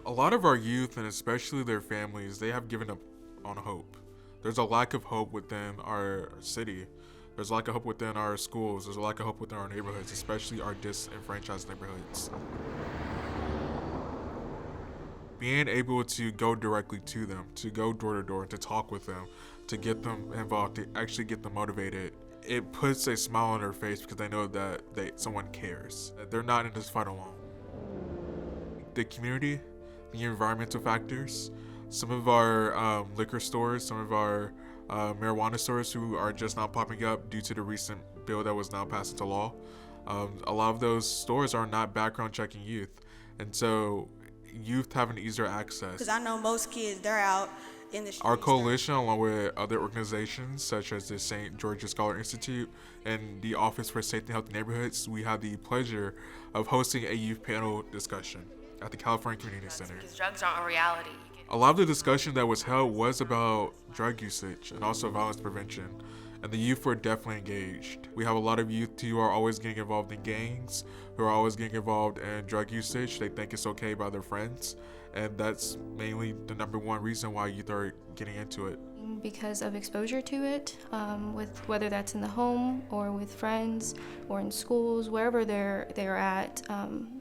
A lot of our youth, and especially their families, they have given up on hope. There's a lack of hope within our city. There's a lack of hope within our schools. There's a lack of hope within our neighborhoods, especially our disenfranchised neighborhoods. Being able to go directly to them, to go door to door, to talk with them, to get them involved, to actually get them motivated, it puts a smile on their face because they know that someone cares, that they're not in this fight alone. The community, the environmental factors, some of our liquor stores, some of our marijuana stores who are just now popping up due to the recent bill that was now passed into law. A lot of those stores are not background checking youth, and so youth have an easier access. Because I know most kids, they're out in the streets. Our coalition, along with other organizations such as the St. George's Scholar Institute and the Office for Safety and Healthy Neighborhoods, we have the pleasure of hosting a youth panel discussion at the California Community Center. Because drugs aren't a reality. A lot of the discussion that was held was about drug usage and also violence prevention, and the youth were definitely engaged. We have a lot of youth who are always getting involved in gangs, who are always getting involved in drug usage. They think it's okay by their friends, and that's mainly the number one reason why youth are getting into it. Because of exposure to it, with whether that's in the home or with friends or in schools, wherever they're at,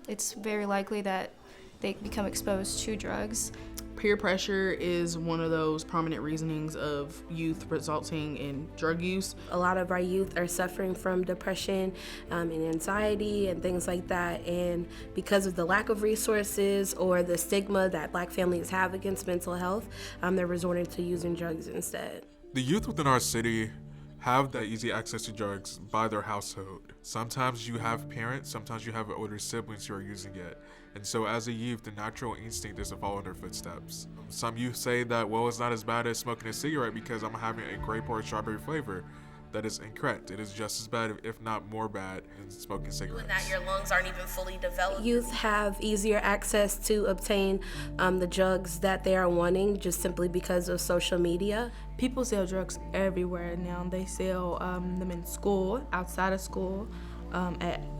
it's very likely that they become exposed to drugs. Peer pressure is one of those prominent reasonings of youth resulting in drug use. A lot of our youth are suffering from depression and anxiety and things like that, and because of the lack of resources or the stigma that Black families have against mental health, they're resorting to using drugs instead. The youth within our city have that easy access to drugs by their household. Sometimes you have parents, sometimes you have older siblings who are using it. And so as a youth, the natural instinct is to follow in their footsteps. Some youth say that, well, it's not as bad as smoking a cigarette because I'm having a grape or a strawberry flavor. That is incorrect. It is just as bad, if not more bad, than smoking cigarettes. That your lungs aren't even fully developed. Youth have easier access to obtain the drugs that they are wanting just simply because of social media. People sell drugs everywhere now. They sell them in school, outside of school.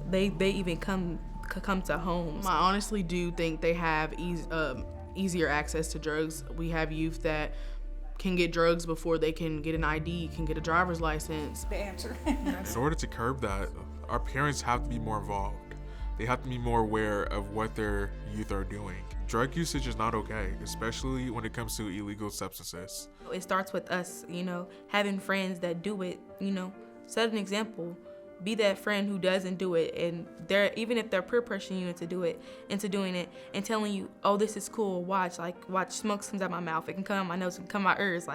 They even come to homes. I honestly do think they have easier access to drugs. We have youth that can get drugs before they can get an ID, can get a driver's license. The answer. In order to curb that, our parents have to be more involved. They have to be more aware of what their youth are doing. Drug usage is not okay, especially when it comes to illegal substances. It starts with us, having friends that do it, set an example. Be that friend who doesn't do it, and even if they're peer pressuring you into doing it, and telling you, oh, this is cool, watch, smoke comes out my mouth, it can come out my nose, it can come out my ears,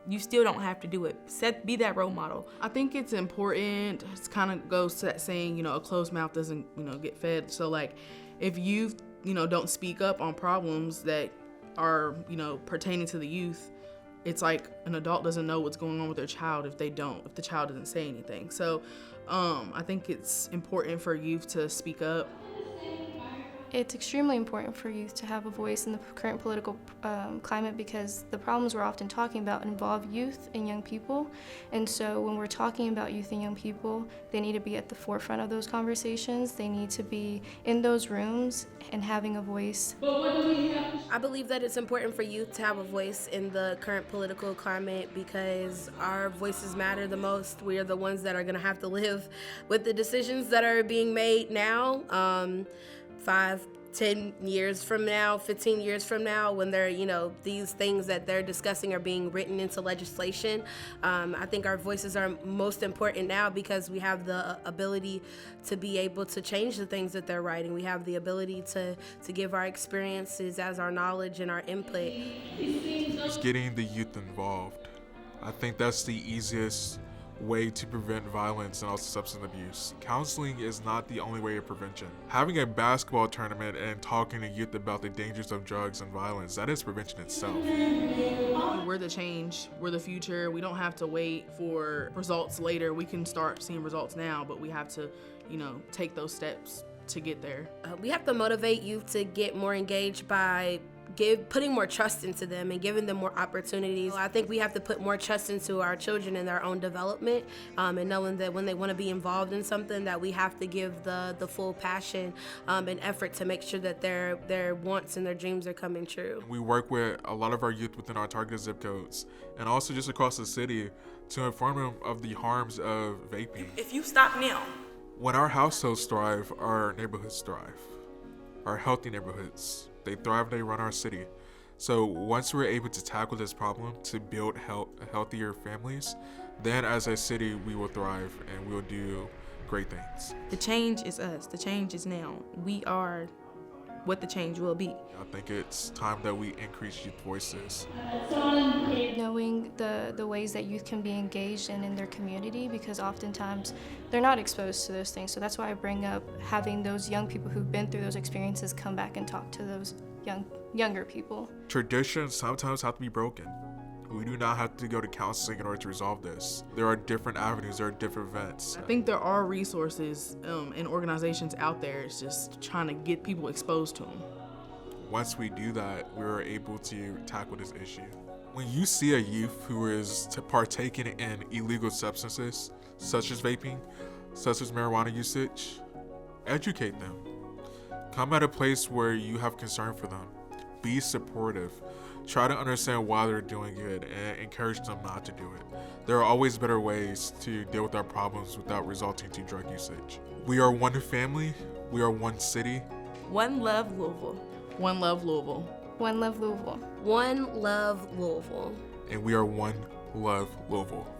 you still don't have to do it. Be that role model. I think it's important. It kind of goes to that saying, a closed mouth doesn't, get fed. So if you, don't speak up on problems that are, pertaining to the youth, it's like an adult doesn't know what's going on with their child if the child doesn't say anything. So I think it's important for youth to speak up. It's extremely important for youth to have a voice in the current political climate because the problems we're often talking about involve youth and young people. And so when we're talking about youth and young people, they need to be at the forefront of those conversations. They need to be in those rooms and having a voice. I believe that it's important for youth to have a voice in the current political climate because our voices matter the most. We are the ones that are going to have to live with the decisions that are being made now. 5, 10 years from now, 15 years from now, when they're, these things that they're discussing are being written into legislation. I think our voices are most important now because we have the ability to be able to change the things that they're writing. We have the ability to give our experiences as our knowledge and our input. It's getting the youth involved. I think that's the easiest way to prevent violence and also substance abuse. Counseling is not the only way of prevention. Having a basketball tournament and talking to youth about the dangers of drugs and violence, that is prevention itself. We're the change, we're the future. We don't have to wait for results later. We can start seeing results now, but we have to, take those steps to get there. We have to motivate youth to get more engaged by putting more trust into them and giving them more opportunities. I think we have to put more trust into our children and their own development, and knowing that when they want to be involved in something, that we have to give the full passion and effort to make sure that their wants and their dreams are coming true. We work with a lot of our youth within our targeted zip codes and also just across the city to inform them of the harms of vaping. If you stop now, When our households thrive, our neighborhoods thrive. Our healthy neighborhoods, they thrive, they run our city. So once we're able to tackle this problem to build healthier families, then as a city, we will thrive and we'll do great things. the change is us. The change is now. We are what the change will be. I think it's time that we increase youth voices. Knowing the ways that youth can be engaged in their community, because oftentimes they're not exposed to those things. So that's why I bring up having those young people who've been through those experiences come back and talk to those younger people. Traditions sometimes have to be broken. We do not have to go to counseling in order to resolve this. There are different avenues, there are different events. I think there are resources and organizations out there. It's just trying to get people exposed to them. Once we do that, we are able to tackle this issue. When you see a youth who is partaking in illegal substances, such as vaping, such as marijuana usage, educate them. Come at a place where you have concern for them. Be supportive. Try to understand why they're doing it and encourage them not to do it. There are always better ways to deal with our problems without resulting to drug usage. We are one family. We are one city. One love, Louisville. One love, Louisville. One Love Louisville. One love Louisville. And we are one love Louisville.